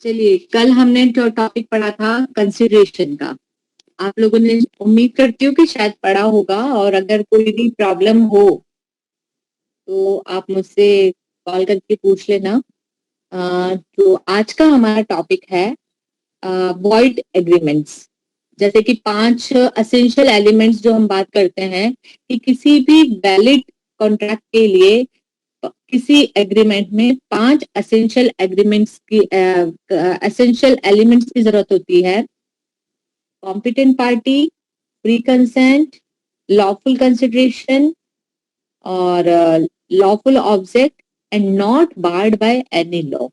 चलिए, कल हमने जो टॉपिक पढ़ा था कंसिडरेशन का, आप लोगों ने उम्मीद करती हूँ कि शायद पढ़ा होगा, और अगर कोई भी प्रॉब्लम हो तो आप मुझसे कॉल करके पूछ लेना। तो आज का हमारा टॉपिक है वॉइड एग्रीमेंट्स। जैसे कि 5 असेंशियल एलिमेंट्स जो हम बात करते हैं कि किसी भी वैलिड कॉन्ट्रैक्ट के लिए किसी एग्रीमेंट में 5 असेंशियल एलिमेंट्स की जरूरत होती है। Competent party, free consent, lawful consideration और lawful object and not barred by any law.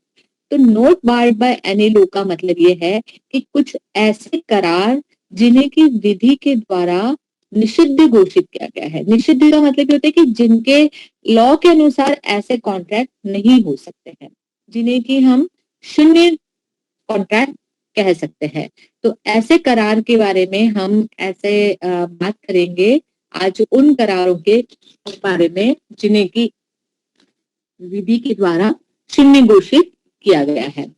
तो not barred by any law का मतलब ये है कि कुछ ऐसे करार जिन्हें की विधि के द्वारा निषिद्ध घोषित किया गया है। निषिद्ध का मतलब ये होता है कि जिनके लॉ के अनुसार ऐसे कॉन्ट्रैक्ट नहीं हो सकते हैं, जिन्हें कि हम शून्य कॉन्ट्रैक्ट कह सकते हैं। तो ऐसे करार के बारे में हम बात करेंगे आज, उन करारों के बारे में जिन्हें की विधि के द्वारा शून्य घोषित किया गया है।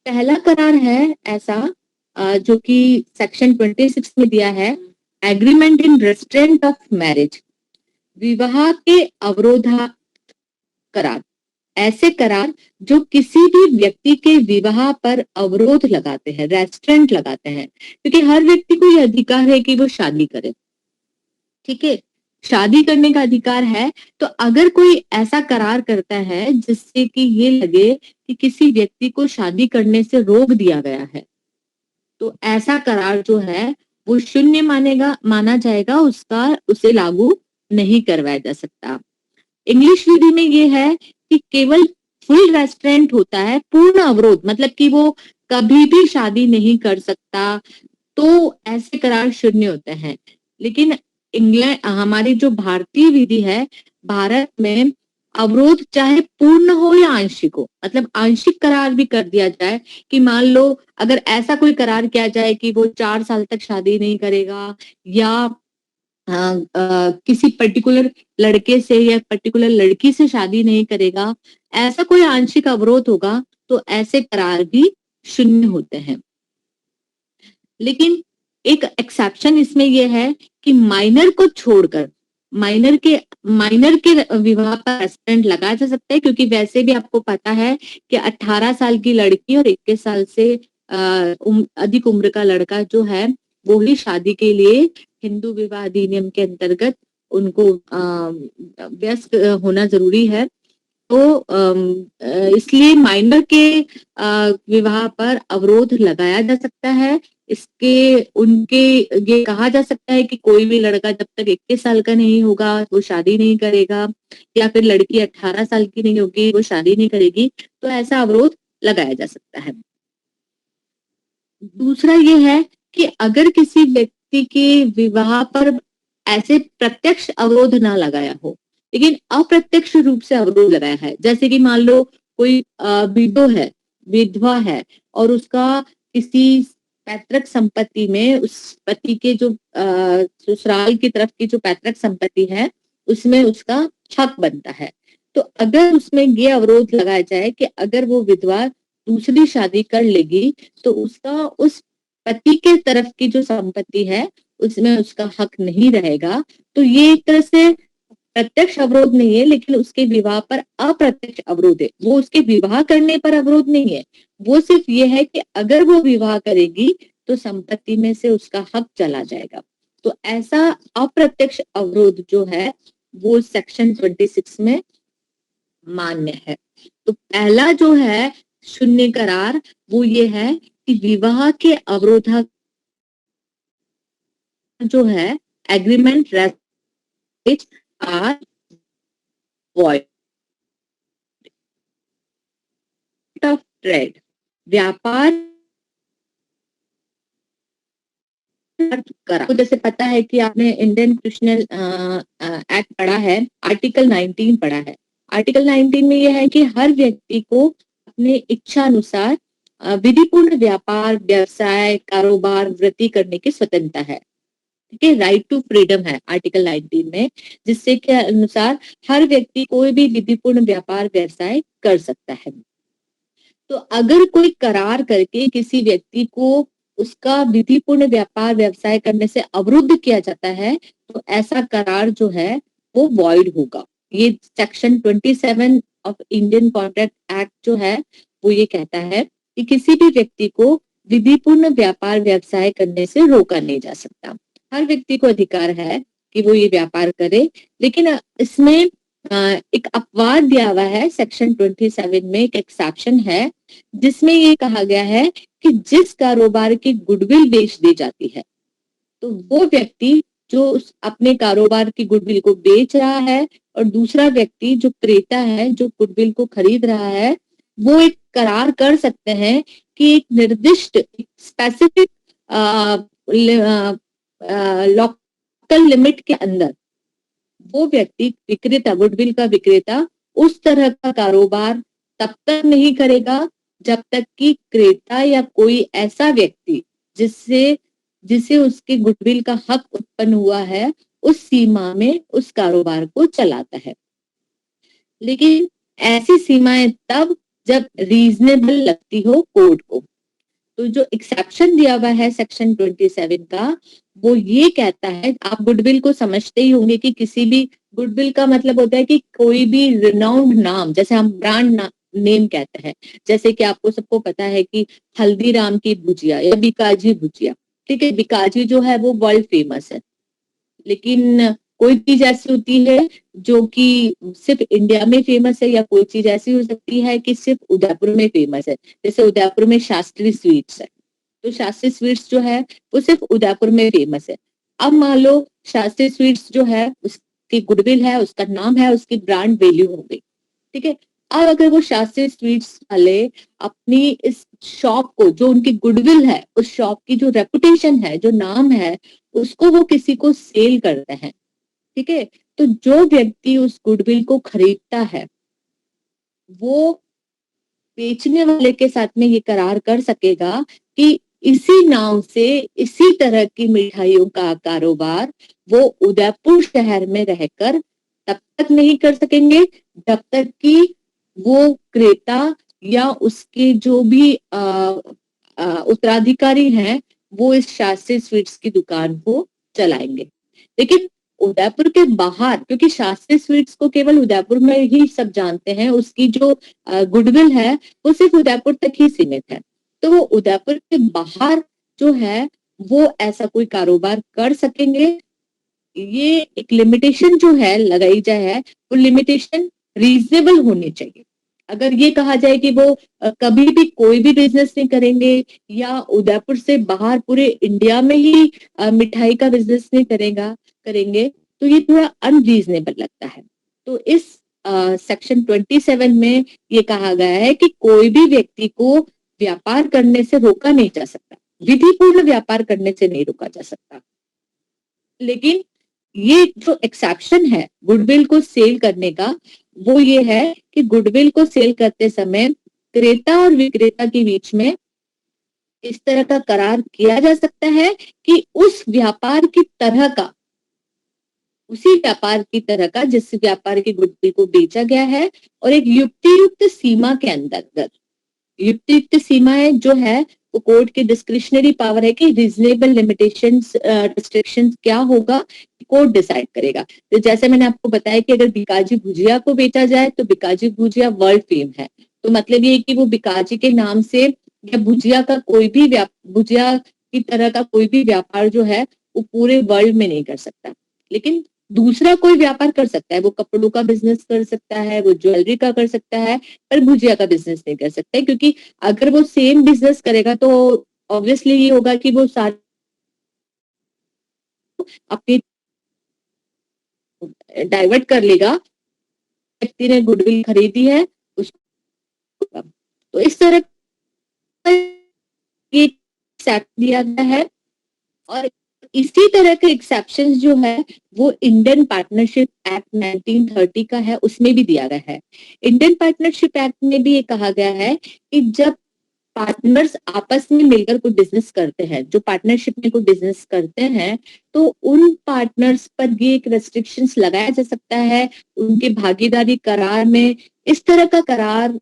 पहला करार है ऐसा जो कि सेक्शन 26 में दिया है, agreement in restaurant of marriage. विवाह के अवरोधा करार, ऐसे करार जो किसी भी व्यक्ति के विवाह पर अवरोध लगाते हैं, रेस्ट्रेंट लगाते हैं, क्योंकि हर व्यक्ति को यह अधिकार है कि वो शादी करे। ठीक है, शादी करने का अधिकार है। तो अगर कोई ऐसा करार करता है जिससे कि ये लगे कि किसी व्यक्ति को शादी करने से रोक दिया गया है, तो ऐसा करार जो है वो शून्य माना जाएगा, उसे लागू नहीं करवाया जा सकता। इंग्लिश विधि में ये है कि केवल फुल रेस्ट्रेंट होता है, पूर्ण अवरोध, मतलब कि वो कभी भी शादी नहीं कर सकता, तो ऐसे करार शून्य होते हैं। लेकिन इंग्लैंड, हमारी जो भारतीय विधि है, भारत में अवरोध चाहे पूर्ण हो या आंशिक हो, मतलब आंशिक करार भी कर दिया जाए कि मान लो अगर ऐसा कोई करार किया जाए कि वो 4 साल तक शादी नहीं करेगा, या किसी पर्टिकुलर लड़के से या पर्टिकुलर लड़की से शादी नहीं करेगा, ऐसा कोई आंशिक अवरोध होगा, तो ऐसे करार भी शून्य होते हैं। लेकिन एक एक्सेप्शन इसमें यह है कि माइनर को छोड़कर माइनर के विवाह पर रेस्ट्रेंट लगाया जा सकता है, क्योंकि वैसे भी आपको पता है कि 18 साल की लड़की और 21 साल से अधिक उम्र का लड़का जो है, वो ही शादी के लिए हिंदू विवाह अधिनियम के अंतर्गत उनको वयस्क होना जरूरी है। तो इसलिए माइनर के विवाह पर अवरोध लगाया जा सकता है। इसके उनके ये कहा जा सकता है कि कोई भी लड़का जब तक 21 साल का नहीं होगा वो शादी नहीं करेगा, या फिर लड़की 18 साल की नहीं होगी वो शादी नहीं करेगी, तो ऐसा अवरोध लगाया जा सकता है। दूसरा ये है कि अगर किसी व्यक्ति के विवाह पर ऐसे प्रत्यक्ष अवरोध ना लगाया हो, लेकिन अप्रत्यक्ष रूप से अवरोध लगाया है, जैसे कि मान लो कोई विधवा है और उसका किसी पैतृक संपत्ति में उस पति के जो ससुराल की तरफ की जो पैतृक संपत्ति है उसमें उसका हक बनता है। तो अगर उसमें ये अवरोध लगाया जाए कि अगर वो विधवा दूसरी शादी कर लेगी तो उसका उस पति के तरफ की जो संपत्ति है उसमें उसका हक नहीं रहेगा, तो ये एक तरह से प्रत्यक्ष अवरोध नहीं है, लेकिन उसके विवाह पर अप्रत्यक्ष अवरोध है। वो उसके विवाह करने पर अवरोध नहीं है, वो सिर्फ ये है कि अगर वो विवाह करेगी तो संपत्ति में से उसका हक चला जाएगा। तो ऐसा अप्रत्यक्ष अवरोध जो है वो सेक्शन 26 में मान्य है। तो पहला जो है शून्य करार वो ये है कि विवाह के अवरोधा जो है agreement are void of trade, व्यापार करा। तो जैसे पता है कि आपने इंडियन क्रिमिनल एक्ट पढ़ा है, आर्टिकल 19 पढ़ा है। आर्टिकल 19 में यह है कि हर व्यक्ति को अपने इच्छा अनुसार विधिपूर्ण व्यापार, व्यवसाय, कारोबार, वृत्ति करने की स्वतंत्रता है। ठीक है, राइट टू फ्रीडम है आर्टिकल 19 में, जिससे के अनुसार हर व्यक्ति कोई भी विधिपूर्ण व्यापार व्यवसाय कर सकता है। तो अगर कोई करार करके किसी व्यक्ति को उसका विधिपूर्ण व्यापार व्यवसाय करने से अवरुद्ध किया जाता है, तो ऐसा करार जो है वो वॉइड होगा। ये section 27 of Indian contract act जो है वो ये कहता है कि किसी भी व्यक्ति को विधिपूर्ण व्यापार व्यवसाय करने से रोका नहीं जा सकता। हर व्यक्ति को अधिकार है कि वो ये व्यापार करे, लेकिन इसमें एक अपवाद दिया हुआ है। सेक्शन 27 में एक एक्सेप्शन है जिसमें ये कहा गया है कि जिस कारोबार की गुडविल बेच दी जाती है, तो वो व्यक्ति जो अपने कारोबार की गुडविल को बेच रहा है और दूसरा व्यक्ति जो क्रेता है जो गुडविल को खरीद रहा है, वो एक करार कर सकते हैं कि एक निर्दिष्ट स्पेसिफिक लोकल लिमिट के अंदर वो व्यक्ति विक्रेता, गुडविल का विक्रेता उस तरह का कारोबार तब तक नहीं करेगा जब तक कि क्रेता या कोई ऐसा व्यक्ति जिससे जिसे उसके गुडविल का हक उत्पन्न हुआ है उस सीमा में उस कारोबार को चलाता है। लेकिन ऐसी सीमाएं तब जब रीजनेबल लगती हो कोर्ट को। तो जो एक्सेप्शन दिया हुआ है सेक्शन 27 का, वो ये कहता है, आप गुडविल को समझते ही होंगे कि किसी भी गुडविल का मतलब होता है कि कोई भी रिनाउंड नाम, जैसे हम ब्रांड नेम कहते हैं, जैसे कि आपको सबको पता है कि हल्दीराम की भुजिया या बिकाजी भुजिया, ठीक है, बिकाजी जो है वो वर्ल्ड फेमस है। लेकिन कोई चीज ऐसी होती है जो कि सिर्फ इंडिया में फेमस है, या कोई चीज ऐसी हो सकती है कि सिर्फ उदयपुर में फेमस है। जैसे उदयपुर में शास्त्री स्वीट्स है, तो शास्त्री स्वीट्स जो है वो सिर्फ उदयपुर में फेमस है। अब मान लो शास्त्री स्वीट्स जो है उसकी गुडविल है, उसका नाम है, उसकी ब्रांड वैल्यू हो गई, ठीक है। अब अगर वो शास्त्री स्वीट्स वाले अपनी इस शॉप को, जो उनकी गुडविल है, उस शॉप की जो रेपुटेशन है, जो नाम है, उसको वो किसी को सेल करते हैं, ठीक है, तो जो व्यक्ति उस गुडविल को खरीदता है वो बेचने वाले के साथ में ये करार कर सकेगा कि इसी नाम से इसी तरह की मिठाइयों का कारोबार वो उदयपुर शहर में रहकर तब तक नहीं कर सकेंगे जब तक कि वो क्रेता या उसके जो भी उत्तराधिकारी हैं वो इस शास्त्री स्वीट्स की दुकान को चलाएंगे। लेकिन उदयपुर के बाहर, क्योंकि शास्त्री स्वीट्स को केवल उदयपुर में ही सब जानते हैं, उसकी जो गुडविल है वो सिर्फ उदयपुर तक ही सीमित है, तो वो उदयपुर के बाहर जो है वो ऐसा कोई कारोबार कर सकेंगे। ये एक लिमिटेशन जो है लगाई जाए है, वो लिमिटेशन रीजनेबल होनी चाहिए। अगर ये कहा जाए कि वो कभी भी कोई भी बिजनेस नहीं करेंगे या उदयपुर से बाहर पूरे इंडिया में ही मिठाई का बिजनेस नहीं करेंगे, तो ये थोड़ा अनरीजनेबल लगता है। तो इस सेक्शन 27 में ये कहा गया है कि कोई भी व्यक्ति को व्यापार करने से रोका नहीं जा सकता, विधिपूर्ण व्यापार करने से नहीं रोका जा सकता। लेकिन ये जो एक्सेप्शन है गुडविल को सेल करने का, वो ये है कि गुडविल को सेल करते समय क्रेता और विक्रेता के बीच में इस तरह का करार किया जा सकता है कि उस व्यापार की तरह का, उसी व्यापार की तरह का जिस व्यापार की गुडविल को बेचा गया है, और एक युक्तियुक्त सीमा के अंतर्गत। युक्तियुक्त सीमाएं जो है वो कोर्ट की डिस्क्रिशनरी पावर है कि रीजनेबल लिमिटेशंस रिस्ट्रिक्शंस क्या होगा, कोर्ट डिसाइड करेगा। तो जैसे मैंने आपको बताया कि अगर बिकाजी भुजिया को बेचा जाए तो बिकाजी भुजिया वर्ल्ड फेम है, तो मतलब ये कि वो बिकाजी के नाम से या भुजिया का कोई भी भुजिया की तरह का कोई भी व्यापार जो है वो पूरे वर्ल्ड में नहीं कर सकता। लेकिन दूसरा कोई व्यापार कर सकता है, वो कपड़ों का बिजनेस कर सकता है, वो ज्वेलरी का कर सकता है, पर भुजिया का बिजनेस नहीं कर सकता है। क्योंकि अगर वो सेम बिजनेस करेगा तो ऑब्वियसली ये होगा कि वो सारे अपनी डाइवर्ट कर लेगा, व्यक्ति ने गुडविल खरीदी है उसको। तो इस तरह का ये एक्सेप्ट दिया गया है। और इसी तरह के एक्सेप्शन जो है वो इंडियन पार्टनरशिप एक्ट 1930 का है, उसमें भी दिया गया है। इंडियन पार्टनरशिप एक्ट में भी ये कहा गया है कि जब पार्टनर्स आपस में मिलकर कोई बिजनेस करते हैं, जो पार्टनरशिप में कोई बिजनेस करते हैं, तो उन पार्टनर्स पर ये एक रेस्ट्रिक्शंस लगाया जा सकता है, उनके भागीदारी करार में इस तरह का करार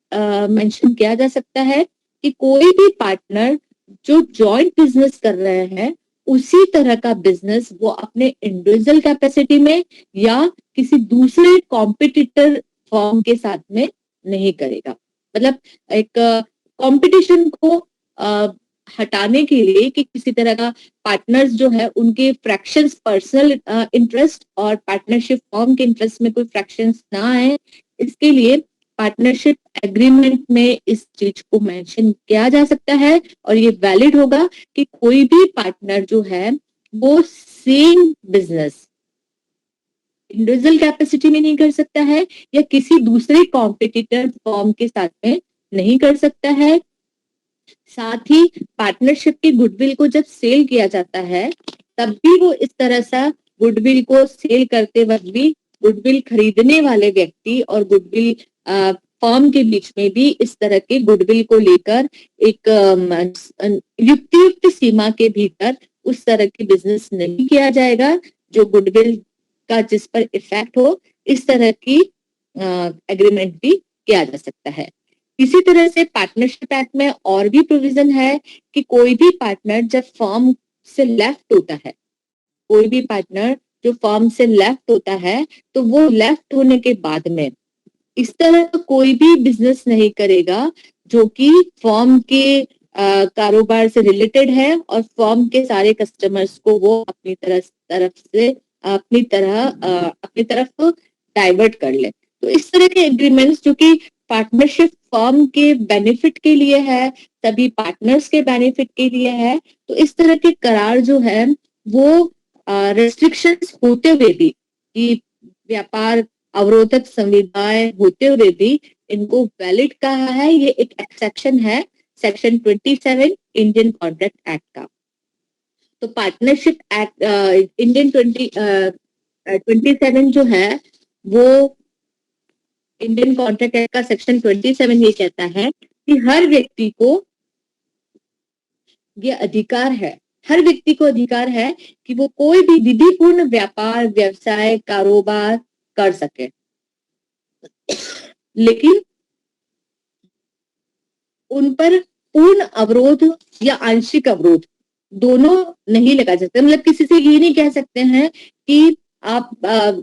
मेंशन किया जा सकता है कि कोई भी पार्टनर जो जॉइंट बिजनेस कर रहे हैं उसी तरह का बिजनेस वो अपने इंडिविजुअल कैपेसिटी में या किसी दूसरे कॉम्पिटिटर फर्म के साथ में नहीं करेगा। मतलब एक कंपटीशन को हटाने के लिए कि किसी तरह का पार्टनर्स जो है उनके फ्रैक्शंस पर्सनल इंटरेस्ट और पार्टनरशिप फर्म के इंटरेस्ट में कोई फ्रैक्शंस ना आए, इसके लिए पार्टनरशिप एग्रीमेंट में इस चीज को मेंशन किया जा सकता है और ये वैलिड होगा कि कोई भी पार्टनर जो है वो सेम बिजनेस इंडिविजुअल कैपेसिटी में नहीं कर सकता है या किसी दूसरे कॉम्पिटिटर फर्म के साथ में नहीं कर सकता है। साथ ही पार्टनरशिप की गुडविल को जब सेल किया जाता है तब भी वो इस तरह सा गुडविल को सेल करते वक्त भी गुडविल खरीदने वाले व्यक्ति और गुडविल फर्म के बीच में भी इस तरह के गुडविल को लेकर एक युक्तियुक्त सीमा के भीतर उस तरह के बिजनेस नहीं किया जाएगा जो गुडविल का जिस पर इफेक्ट हो, इस तरह की एग्रीमेंट भी किया जा सकता है। इसी तरह से पार्टनरशिप एक्ट में और भी प्रोविजन है कि कोई भी पार्टनर जब फर्म से लेफ्ट होता है, कोई भी पार्टनर जो फर्म से लेफ्ट होता है तो वो लेफ्ट होने के बाद में इस तरह का कोई भी बिजनेस नहीं करेगा जो कि फर्म के कारोबार से रिलेटेड है और फर्म के सारे कस्टमर्स को वो अपनी तरफ डाइवर्ट कर ले। तो इस तरह के एग्रीमेंट्स जो कि पार्टनरशिप फर्म के बेनिफिट के लिए है, सभी पार्टनर्स के बेनिफिट के लिए है, तो इस तरह के करार जो है वो रेस्ट्रिक्शंस होते हुए भी कि व्यापार अवरोधक संविदाएं होते हुए भी इनको वैलिड कहा है। ये एक एक्सेप्शन है सेक्शन 27 इंडियन कॉन्ट्रैक्ट एक्ट का। तो पार्टनरशिप एक्ट इंडियन 27 जो है वो इंडियन कॉन्ट्रैक्ट एक्ट का सेक्शन 27 ये कहता है कि हर व्यक्ति को ये अधिकार है, हर व्यक्ति को अधिकार है कि वो कोई भी विधिपूर्ण व्यापार व्यवसाय कारोबार कर सके, लेकिन उन पर पूर्ण अवरोध या आंशिक अवरोध दोनों नहीं लगा सकते। मतलब किसी से ये नहीं कह सकते हैं कि आप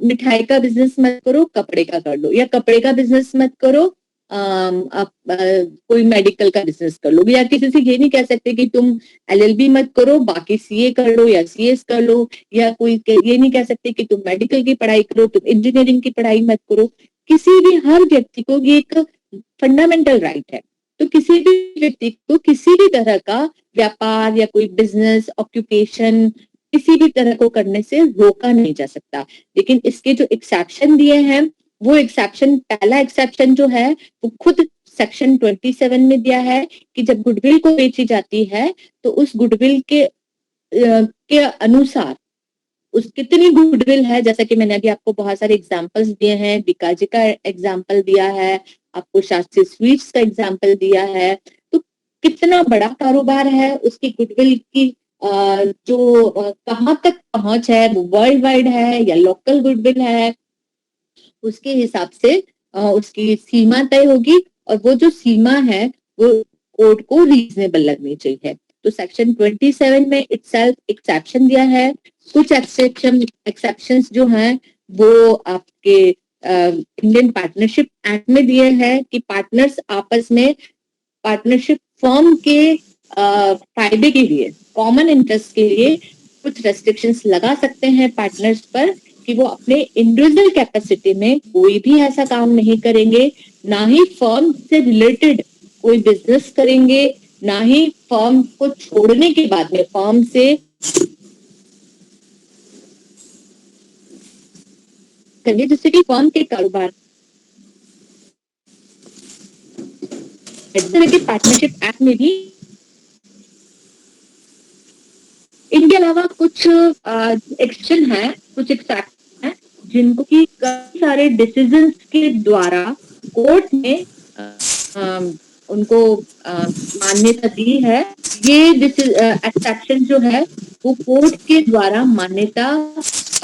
मिठाई का बिजनेस मत करो, कपड़े का कर लो, या कपड़े का बिजनेस मत करो, आप कोई मेडिकल का बिजनेस कर लो, या किसी से ये नहीं कह सकते कि तुम एलएलबी मत करो बाकी सीए कर लो या सीएस कर लो, या कोई ये नहीं कह सकते कि तुम मेडिकल की पढ़ाई करो, तुम इंजीनियरिंग की पढ़ाई मत करो। किसी भी हर व्यक्ति को ये एक फंडामेंटल राइट है। तो किसी भी व्यक्ति को किसी भी तरह का व्यापार या कोई बिजनेस ऑक्यूपेशन किसी भी तरह को करने से रोका नहीं जा सकता। लेकिन इसके जो एक्सेप्शन दिए हैं वो एक्सेप्शन, पहला एक्सेप्शन जो है वो खुद सेक्शन 27 में दिया है कि जब गुडविल को बेची जाती है तो उस गुडविल के अनुसार उस कितनी गुडविल है, जैसा कि मैंने अभी आपको बहुत सारे एग्जांपल्स दिए हैं, बिकाजी का एग्जांपल दिया है, आपको शास्त्री स्वीट्स का एग्जांपल दिया है, तो कितना बड़ा कारोबार है, उसकी गुडविल की जो कहाँ तक पहुंच है, वो वर्ल्ड वाइड है या लोकल गुडविल है, उसके हिसाब से उसकी सीमा तय होगी और वो जो सीमा है वो कोर्ट को रीजनेबल लगनी चाहिए। तो सेक्शन 27 में इटसेल्फ एक्सेप्शन दिया है। कुछ एक्सेप्शंस जो हैं वो आपके इंडियन पार्टनरशिप एक्ट में दिए हैं कि पार्टनर्स आपस में पार्टनरशिप फर्म के फायदे के लिए, कॉमन इंटरेस्ट के लिए कुछ रेस्ट्रिक्शंस लगा सकते हैं पार्टनर्स पर कि वो अपने इंडिविजुअल कैपेसिटी में कोई भी ऐसा काम नहीं करेंगे, ना ही फर्म से रिलेटेड कोई बिजनेस करेंगे, ना ही फर्म को छोड़ने के बाद में फर्म से करिए, जिससे कि फर्म के कारोबार इस तरह के पार्टनरशिप एक्ट में भी इनके अलावा कुछ एक्सेप्शन है, कुछ एक्सेप्शन है जिनको कि कई सारे डिसीजंस के द्वारा कोर्ट ने उनको मान्यता दी है। ये एक्सेप्शन जो है वो कोर्ट के द्वारा मान्यता,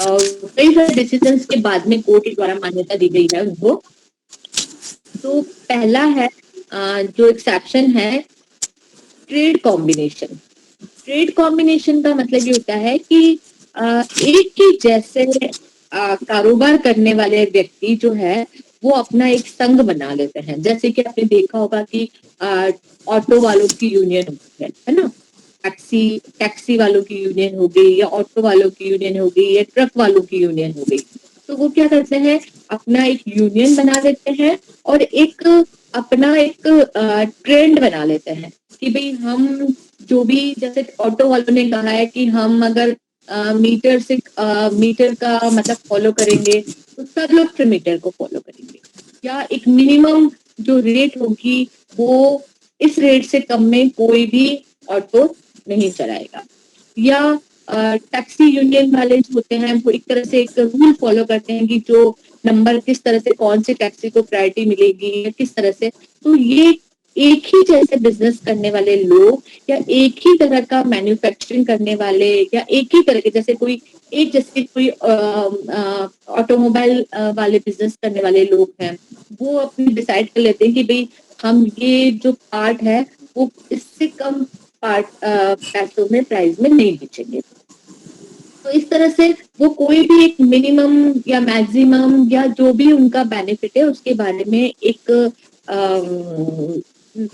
कई सारे डिसीजंस के बाद में कोर्ट के द्वारा मान्यता दी गई है उनको। तो पहला है जो एक्सेप्शन है, ट्रेड कॉम्बिनेशन। ट्रेड कॉम्बिनेशन का मतलब ये होता है कि एक ही जैसे कारोबार करने वाले व्यक्ति जो है वो अपना एक संघ बना लेते हैं। जैसे कि आपने देखा होगा कि ऑटो वालों की यूनियन होती है ना, टैक्सी टैक्सी वालों की यूनियन हो गई, या ऑटो वालों की यूनियन हो गई, या ट्रक वालों की यूनियन हो गई। तो वो क्या करते हैं, अपना एक यूनियन बना लेते हैं और एक अपना एक ट्रेंड बना लेते हैं कि भाई हम जो भी, जैसे ऑटो वालों ने कहा है कि हम अगर मीटर का मतलब फॉलो करेंगे तो सब लोग फिर मीटर को फॉलो करेंगे, या एक मिनिमम जो रेट होगी वो इस रेट से कम में कोई भी ऑटो नहीं चलाएगा। या टैक्सी यूनियन वाले जो होते हैं वो एक तरह से एक रूल फॉलो करते हैं कि जो नंबर किस तरह से कौन से टैक्सी को प्रायोरिटी मिलेगी या किस तरह से। तो ये एक ही जैसे बिजनेस करने वाले लोग, या एक ही तरह का मैन्युफैक्चरिंग करने वाले, या एक ही तरह के जैसे कोई एक जैसे कोई ऑटोमोबाइल वाले बिजनेस करने वाले लोग हैं, वो अपनी डिसाइड कर लेते हैं कि भाई हम ये जो पार्ट है वो इससे कम पार्ट पैसों में प्राइस में नहीं बेचेंगे। तो इस तरह से वो कोई भी एक मिनिमम या मैक्सिमम या जो भी उनका बेनिफिट है उसके बारे में एक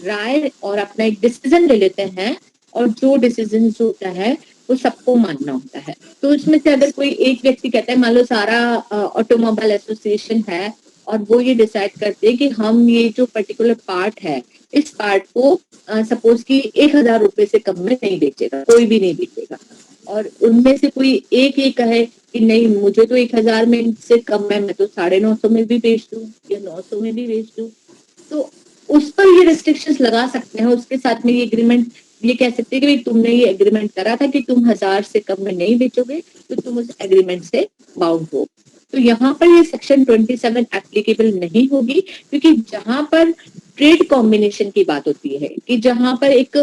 राय और अपना एक डिसीजन ले लेते हैं, और जो डिसीजन जो होता है वो सबको मानना होता है। तो इसमें से अगर कोई एक व्यक्ति कहता है, मान लो सारा ऑटोमोबाइल एसोसिएशन है और वो ये डिसाइड करते हैं कि हम ये जो पर्टिकुलर पार्ट है इस पार्ट को सपोज कि 1,000 रुपए से कम में नहीं बेचेगा, कोई भी नहीं बेचेगा, और उनमें से कोई एक ये कहे कि नहीं मुझे तो 1,000 में से कम है, मैं तो 950 में भी बेच दूं या 900 में भी बेच दूं, तो उस पर ये रिस्ट्रिक्शंस लगा सकते हैं। उसके साथ में ये एग्रीमेंट ये कह सकते हैं कि भाई तुमने ये एग्रीमेंट करा था कि तुम 1,000 से कम में नहीं बेचोगे, तो तुम उस एग्रीमेंट से बाउंड हो। तो यहाँ पर ये सेक्शन 27 एप्लीकेबल नहीं होगी, क्योंकि जहां पर ट्रेड कॉम्बिनेशन की बात होती है कि जहां पर एक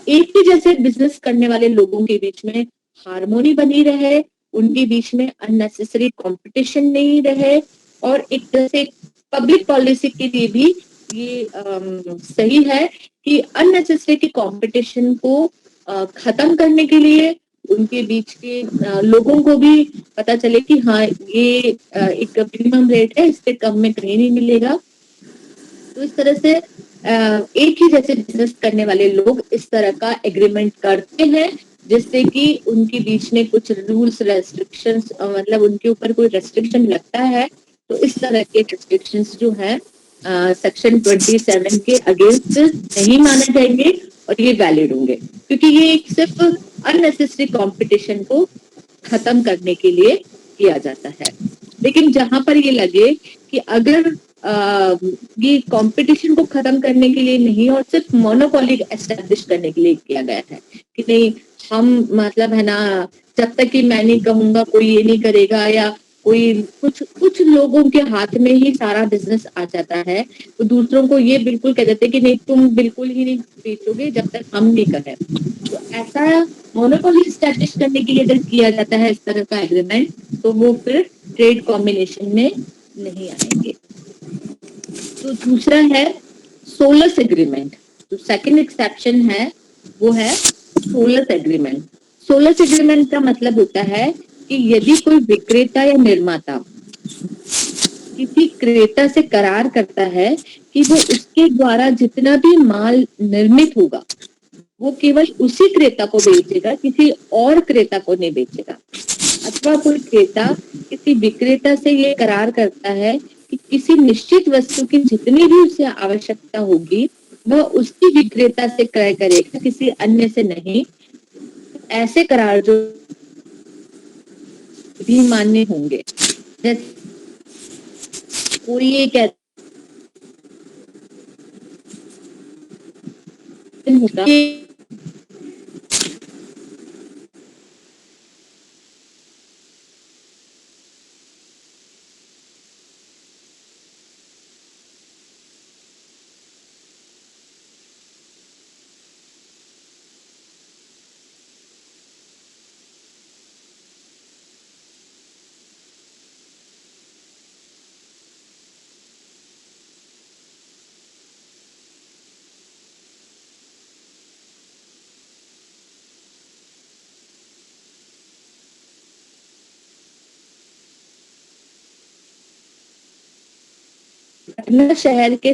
ही जैसे बिजनेस करने वाले लोगों के बीच में हार्मोनी बनी रहे, उनके बीच में अननेसेसरी कंपटीशन नहीं रहे, और एक तरह से पब्लिक पॉलिसी के लिए भी ये सही है कि अननेसेसरी की कंपटीशन को खत्म करने के लिए उनके बीच के लोगों को भी पता चले कि हाँ ये एक मिनिमम रेट है, इससे कम में कहीं नहीं मिलेगा। तो इस तरह से एक ही जैसे बिजनेस करने वाले लोग इस तरह का एग्रीमेंट करते हैं, जिससे कि उनके बीच में कुछ रूल्स रेस्ट्रिक्शंस, मतलब उनके ऊपर कोई रेस्ट्रिक्शन लगता है तो इस तरह के रेस्ट्रिक्शंस जो है सेक्शन 27 के अगेंस्ट नहीं माने जाएंगे और ये वैलिड होंगे, क्योंकि ये एक सिर्फ अननेसेसरी कंपटीशन को खत्म करने के लिए किया जाता है। लेकिन जहां पर ये लगे कि अगर ये कंपटीशन को खत्म करने के लिए नहीं और सिर्फ मोनोपोली एस्टेब्लिश करने के लिए किया गया है कि नहीं हम मतलब है ना, जब तक कि मैं नहीं कहूंगा कोई ये नहीं करेगा, या कोई कुछ कुछ लोगों के हाथ में ही सारा बिजनेस आ जाता है, तो दूसरों को ये बिल्कुल कह देते हैं कि नहीं तुम बिल्कुल ही नहीं बेचोगे जब तक हम नहीं करें। तो ऐसा मोनोपोली स्टैब्लिश करने के लिए अगर किया जाता है इस तरह का एग्रीमेंट, तो वो फिर ट्रेड कॉम्बिनेशन में नहीं आएंगे। तो दूसरा है सोलस एग्रीमेंट। तो सेकंड एक्सेप्शन है वो है सोलस एग्रीमेंट। सोलस एग्रीमेंट का मतलब होता है कि यदि कोई विक्रेता या निर्माता किसी क्रेता से करार करता है कि वो उसके द्वारा जितना भी माल निर्मित होगा वो केवल उसी क्रेता को बेचेगा, किसी और क्रेता को नहीं बेचेगा। अथवा कोई क्रेता किसी विक्रेता से ये करार करता है कि किसी निश्चित वस्तु की जितनी भी उसे आवश्यकता होगी वह उसी विक्रेता से क्रय करेगा, किसी अन्य से नहीं। ऐसे करार जो भी मान्य होंगे। जैसे कोई ये कहता होगा कि पटना शहर के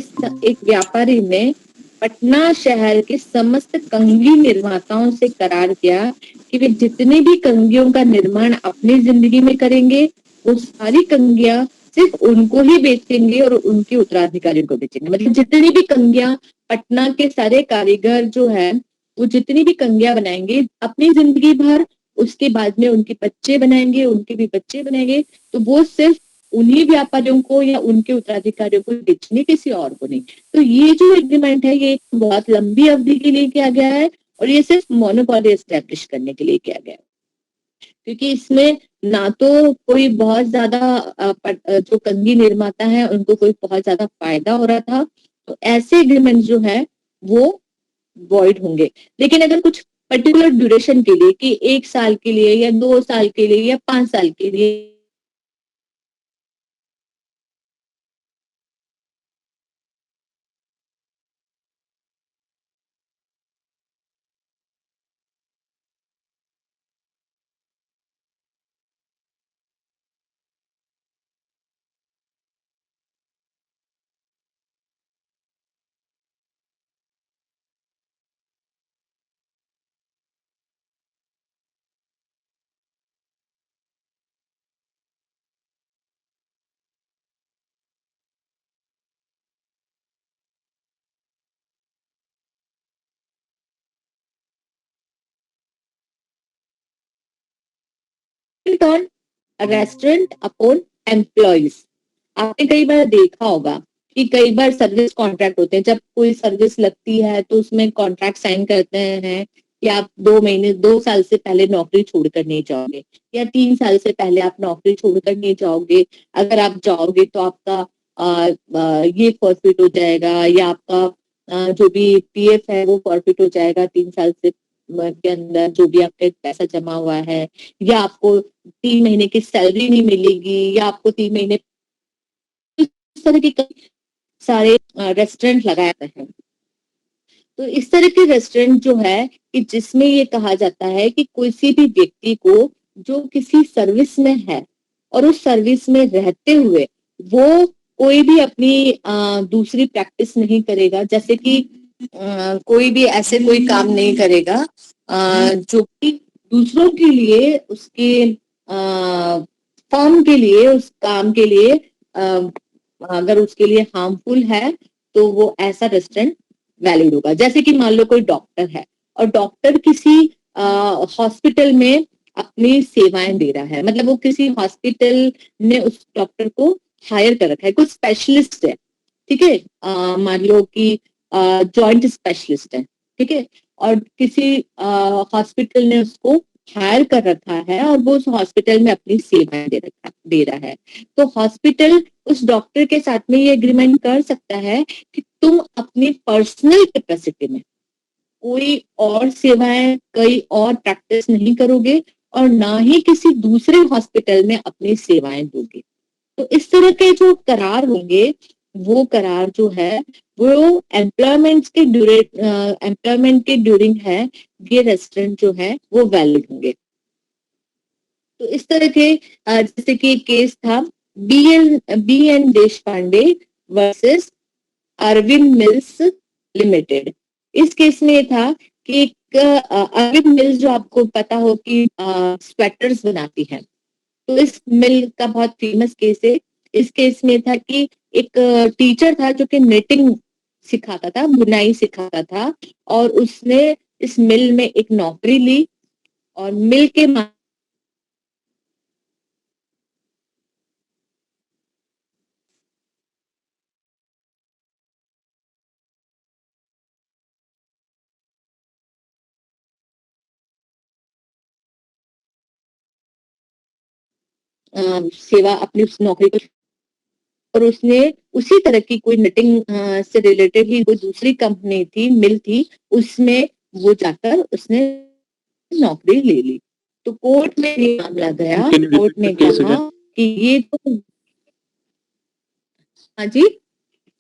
एक व्यापारी ने पटना शहर के समस्त कंघी निर्माताओं से करार किया कि वे जितनी भी कंघियों का निर्माण अपनी जिंदगी में करेंगे वो सारी कंघियां सिर्फ उनको ही बेचेंगे और उनके उत्तराधिकारियों को बेचेंगे। मतलब जितनी भी कंघियां पटना के सारे कारीगर जो है वो जितनी भी कंघियां बनाएंगे अपनी जिंदगी भर, उसके बाद में उनके बच्चे बनाएंगे, उनके भी बच्चे बनाएंगे, तो वो सिर्फ उन्हीं व्यापारियों को या उनके उत्तराधिकारियों को बेचने, किसी और को नहीं। तो ये जो एग्रीमेंट है ये बहुत लंबी अवधि के लिए किया गया है और ये सिर्फ मोनोपोली एस्टेब्लिश करने के लिए किया गया है, क्योंकि इसमें ना तो कोई बहुत ज्यादा जो कंघी निर्माता है उनको कोई बहुत ज्यादा फायदा हो रहा था, तो ऐसे एग्रीमेंट जो है वो वॉइड होंगे। लेकिन अगर कुछ पर्टिकुलर ड्यूरेशन के लिए कि 1 साल के लिए या 2 साल के लिए या 5 साल के लिए on रेस्टोरेंट अपॉन एम्प्लॉइज। आपने कई बार देखा होगा कि कई बार सर्विस कॉन्ट्रैक्ट होते हैं, जब कोई सर्विस लगती है तो उसमें कॉन्ट्रैक्ट साइन करते हैं कि आप 2 महीने 2 साल से पहले नौकरी छोड़कर नहीं जाओगे या 3 साल से पहले आप नौकरी छोड़कर नहीं जाओगे। अगर आप जाओगे तो आपका ये फॉरफिट हो जाएगा या आपका जो भी पीएफ है वो फॉरफिट हो जाएगा 3 साल से के अंदर, जो भी आपके पैसा जमा हुआ है, या आपको 3 महीने की सैलरी नहीं मिलेगी, या आपको 3 महीने, इस तरह के कई सारे रेस्टोरेंट लगाए हैं। तो इस तरह के रेस्टोरेंट जो है कि जिसमें ये कहा जाता है कि किसी भी व्यक्ति को जो किसी सर्विस में है और उस सर्विस में रहते हुए वो कोई भी अपनी दूसरी प्रैक्टिस नहीं करेगा, जैसे कि कोई भी ऐसे कोई काम नहीं करेगा जो कि दूसरों के लिए उसके फर्म के लिए उस काम के लिए अगर उसके लिए हार्मफुल है तो वो ऐसा रेस्टोरेंट वैलिड होगा। जैसे कि मान लो कोई डॉक्टर है और डॉक्टर किसी हॉस्पिटल में अपनी सेवाएं दे रहा है, मतलब वो किसी हॉस्पिटल ने उस डॉक्टर को हायर कर रखा है, कुछ स्पेशलिस्ट है, ठीक है, मान लो कि जॉइंट स्पेशलिस्ट है, ठीक है, और किसी हॉस्पिटल ने उसको हायर कर रखा है और वो उस हॉस्पिटल में अपनी सेवाएं दे रहा है, तो हॉस्पिटल उस डॉक्टर के साथ में ये एग्रीमेंट कर सकता है कि तुम अपनी पर्सनल कैपेसिटी में कोई और सेवाएं, कई और प्रैक्टिस नहीं करोगे और ना ही किसी दूसरे हॉस्पिटल में अपनी सेवाएं दोगे। तो इस तरह के जो करार होंगे वो करार जो है वो एम्प्लॉयमेंट के ड्यूरिंग है, ये रेस्टोरेंट जो है वो वैलिड होंगे। तो इस तरह के जैसे कि एक केस था B N Deshpande versus Arvind Mills Limited. इस केस में ये था कि एक अरविंद मिल्स जो आपको पता हो कि स्वेटर्स बनाती है, तो इस मिल का बहुत फेमस केस है। इस केस में था कि एक टीचर था जो कि निटिंग सिखाता था, बुनाई सिखाता था, और उसने इस मिल में एक नौकरी ली और मिल के सेवा अपनी उस नौकरी को, और उसने उसी तरह की कोई निटिंग से रिलेटेड ही कोई दूसरी कंपनी थी, मिल थी, उसमें वो जाकर उसने नौकरी ले ली। तो कोर्ट में ये मामला गया, कोर्ट ने कहा कि ये तो, हाँ जी,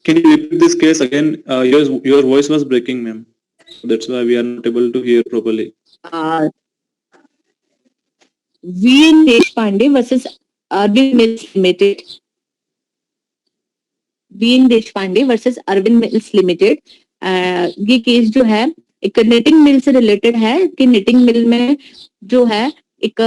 Can you repeat this case again? Your voice was breaking, ma'am. That's why we are not able to hear properly. V Deshpande versus Arvind Mills Limited. BN Deshpande versus Arvind Mills Limited. ये केस जो है एक निटिंग मिल से related है कि knitting मिल में जो है एक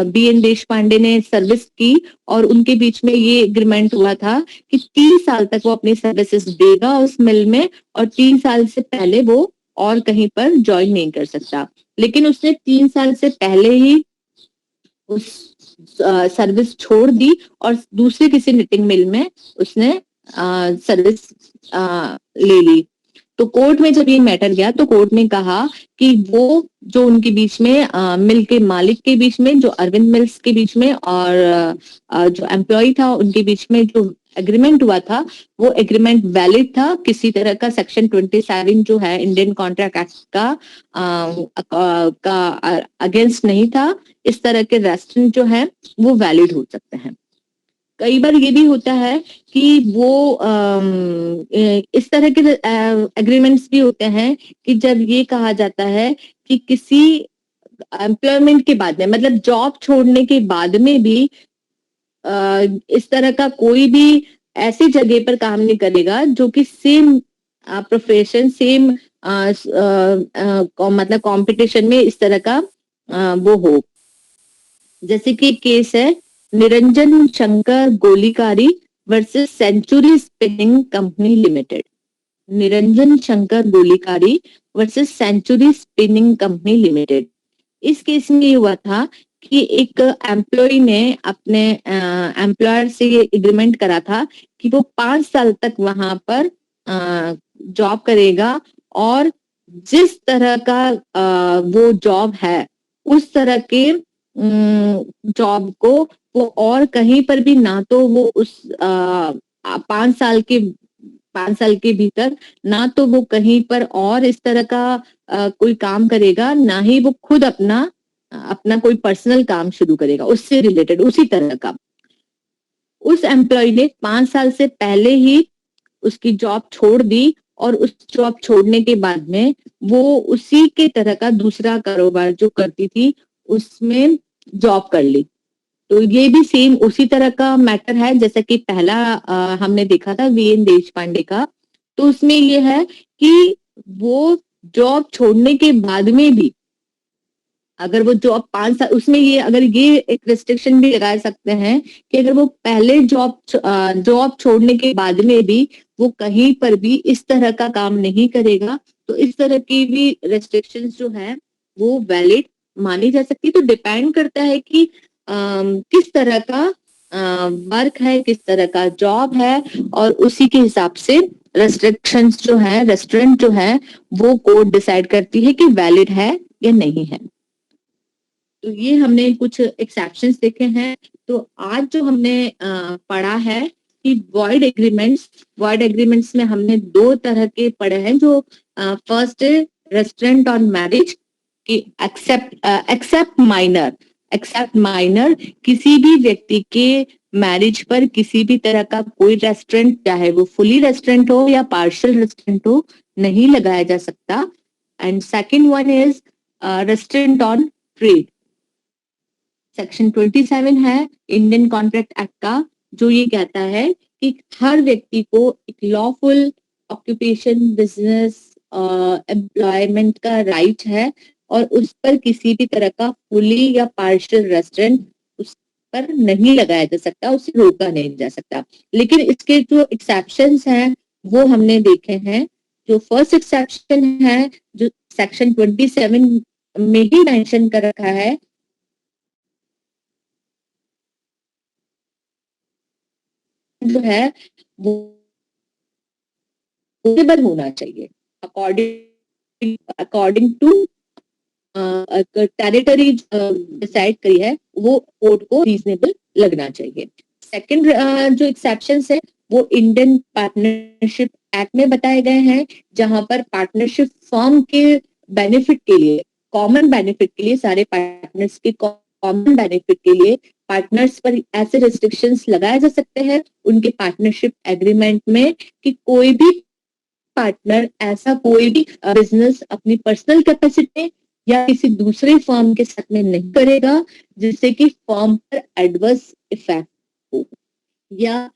बीएन देशपांडे ने सर्विस की और उनके बीच में ये एग्रीमेंट हुआ था कि 3 साल तक वो अपनी सर्विसेज देगा उस मिल में और 3 साल से पहले वो और कहीं पर ज्वाइन नहीं कर सकता। लेकिन उसने 3 साल से पहले ही उस सर्विस छोड़ दी और दूसरे किसी निटिंग मिल में उसने सर्विस ले ली। तो कोर्ट में जब ये मैटर गया तो कोर्ट ने कहा कि वो जो उनके बीच में मिल के मालिक के बीच में जो अरविंद मिल्स के बीच में और जो एम्प्लॉय था उनके बीच में जो एग्रीमेंट हुआ था वो एग्रीमेंट वैलिड था। किसी तरह का सेक्शन 27 जो है इंडियन कॉन्ट्रैक्ट एक्ट का अगेंस्ट नहीं था। इस तरह के रेस्टोरेंट जो है वो वैलिड हो सकते हैं। कई बार ये भी होता है कि वो इस तरह के एग्रीमेंट्स भी होते हैं कि जब ये कहा जाता है कि किसी एम्प्लॉयमेंट के बाद में मतलब जॉब छोड़ने के बाद में भी इस तरह का कोई भी ऐसी जगह पर काम नहीं करेगा जो कि सेम प्रोफेशन सेम मतलब कंपटीशन में इस तरह का वो हो। जैसे कि केस है Niranjan Shankar Golikari versus Century Spinning Company Limited. Niranjan Shankar Golikari versus Century Spinning Company Limited. इस केस में ये हुआ था कि एक एम्प्लॉय ने अपने एम्प्लॉयर से ये एग्रीमेंट करा था कि वो 5 साल तक वहां पर जॉब करेगा और जिस तरह का वो जॉब है उस तरह के जॉब को वो और कहीं पर भी ना तो वो उस 5 साल के 5 साल के भीतर ना तो वो कहीं पर और इस तरह का कोई काम करेगा ना ही वो खुद अपना अपना कोई पर्सनल काम शुरू करेगा उससे रिलेटेड उसी तरह का। उस एम्प्लॉय ने 5 साल से पहले ही उसकी जॉब छोड़ दी और उस जॉब छोड़ने के बाद में वो उसी के तरह का दूसरा कारोबार जो करती थी उसमें जॉब कर ली। तो ये भी सेम उसी तरह का मैटर है जैसा कि पहला हमने देखा था वीएन देशपांडे का। तो उसमें ये है कि वो जॉब छोड़ने के बाद में भी अगर वो जॉब 5 साल उसमें ये अगर ये एक रिस्ट्रिक्शन भी लगा सकते हैं कि अगर वो पहले जॉब छोड़ने के बाद में भी वो कहीं पर भी इस तरह का काम नहीं करेगा तो इस तरह की भी रेस्ट्रिक्शंस जो है वो वैलिड मानी जा सकती है। तो डिपेंड करता है कि किस तरह का वर्क है किस तरह का जॉब है और उसी के हिसाब से रेस्ट्रिक्शंस जो है रेस्टोरेंट जो है वो कोर्ट डिसाइड करती है कि वैलिड है या नहीं है। तो ये हमने कुछ एक्सेप्शंस देखे हैं। तो आज जो हमने पढ़ा है कि वॉइड एग्रीमेंट्स में हमने 2 तरह के पढ़े हैं। जो फर्स्ट रेस्टोरेंट ऑन मैरिज की एक्सेप्ट माइनर किसी भी व्यक्ति के मैरिज पर किसी भी तरह का कोई रेस्टोरेंट चाहे वो फुली रेस्टोरेंट हो या पार्शियल रेस्टोरेंट हो नहीं लगाया जा सकता। And second one is restaurant on trade. Section 27 है इंडियन कॉन्ट्रैक्ट एक्ट का जो ये कहता है कि हर व्यक्ति को एक लॉफुल ऑक्यूपेशन बिजनेस एम्प्लॉयमेंट का राइट है और उस पर किसी भी तरह का फुली या पार्शियल रेस्टोरेंट उस पर नहीं लगाया जा सकता उसे रोका नहीं जा सकता। लेकिन इसके जो एक्सेप्शंस हैं वो हमने देखे हैं। जो फर्स्ट एक्सेप्शन है जो सेक्शन 27 में ही मेंशन कर रखा है जो है वो पॉसिबल होना चाहिए अकॉर्डिंग टू टेरिटरी डिसाइड करी है वो कोर्ट को रीजनेबल लगना चाहिए। सेकंड जो एक्सेप्शन है वो इंडियन पार्टनरशिप एक्ट में बताए गए हैं जहां पर पार्टनरशिप फर्म के बेनिफिट के लिए कॉमन बेनिफिट के लिए सारे पार्टनर्स के कॉमन बेनिफिट के लिए पार्टनर्स पर ऐसे रिस्ट्रिक्शंस लगाए जा सकते हैं उनके पार्टनरशिप एग्रीमेंट में कि कोई भी पार्टनर ऐसा कोई भी बिजनेस अपनी पर्सनल कैपेसिटी या किसी दूसरे फर्म के साथ में नहीं करेगा जिससे कि फर्म पर एडवर्स इफेक्ट हो या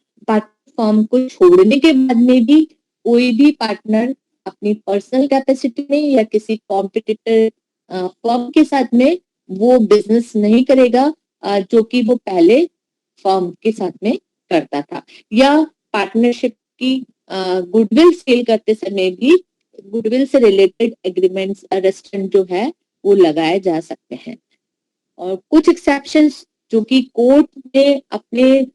फर्म को छोड़ने के बाद में भी कोई भी पार्टनर अपनी पर्सनल कैपेसिटी में या किसी कॉम्पिटिटर फर्म के साथ में वो बिजनेस नहीं करेगा जो कि वो पहले फर्म के साथ में करता था। या पार्टनरशिप की गुडविल सेल करते समय भी गुडविल से रिलेटेड एग्रीमेंट्स रेस्ट्रिक्शन जो है वो लगाए जा सकते हैं। और कुछ एक्सेप्शंस जो कि कोर्ट ने अपने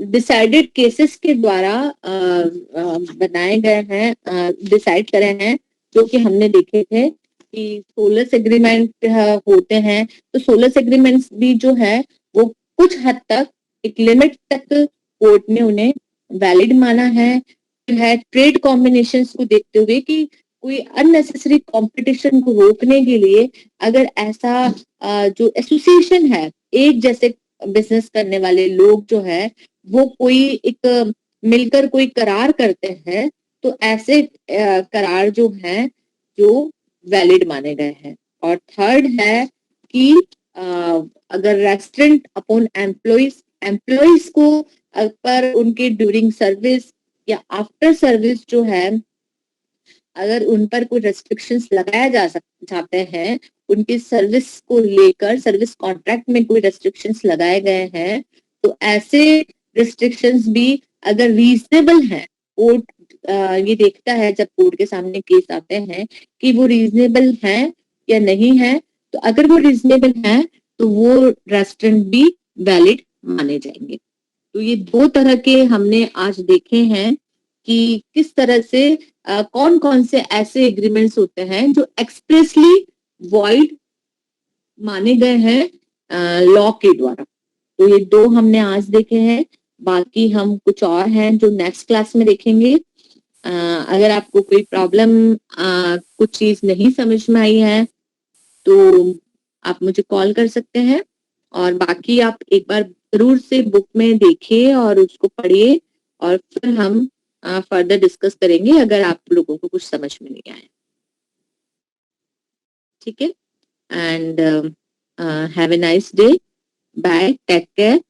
डिसाइडेड केसेस के द्वारा बनाए गए हैं, डिसाइड करे हैं, जो कि हमने देखे थे कि सोलस एग्रीमेंट होते हैं। तो सोलस एग्रीमेंट्स भी जो है वो कुछ हद तक एक लिमिट तक कोर्ट ने उन्हें वैलिड माना है। ट्रेड कॉम्बिनेशंस को देखते हुए कि कोई अननेसेसरी कंपटीशन को रोकने के लिए अगर ऐसा जो एसोसिएशन है, एक जैसे बिजनेस करने वाले लोग जो है वो कोई एक मिलकर कोई करार करते हैं, तो ऐसे करार जो हैं जो वैलिड माने गए हैं। और थर्ड है कि अगर रेस्ट्रिक्ट अपॉन एम्प्लॉइज को पर उनके ड्यूरिंग सर्विस या आफ्टर सर्विस जो है अगर उन पर कोई रेस्ट्रिक्शंस लगाया जाते हैं, उनकी सर्विस को लेकर सर्विस कॉन्ट्रैक्ट में कोई रेस्ट्रिक्शंस लगाए गए हैं, तो ऐसे रेस्ट्रिक्शंस भी अगर रीजनेबल हैं, कोर्ट ये देखता है जब कोर्ट के सामने केस आते हैं कि वो रीजनेबल हैं या नहीं है। तो अगर वो रीजनेबल हैं तो वो रेस्ट्रिक्शन भी वैलिड माने जाएंगे। तो ये दो तरह के हमने आज देखे हैं कि किस तरह से कौन कौन से ऐसे एग्रीमेंट्स होते हैं जो एक्सप्रेसली वॉइड माने गए हैं लॉ के द्वारा। तो ये दो हमने आज देखे हैं, बाकी हम कुछ और हैं जो नेक्स्ट क्लास में देखेंगे। अगर आपको कोई प्रॉब्लम कुछ चीज नहीं समझ में आई है तो आप मुझे कॉल कर सकते हैं, और बाकी आप एक बार जरूर से बुक में देखिए और उसको पढ़िए, और फिर हम फर्दर डिस्कस करेंगे अगर आप लोगों को कुछ समझ में नहीं आया। ठीक है, and have a nice day, bye, take care.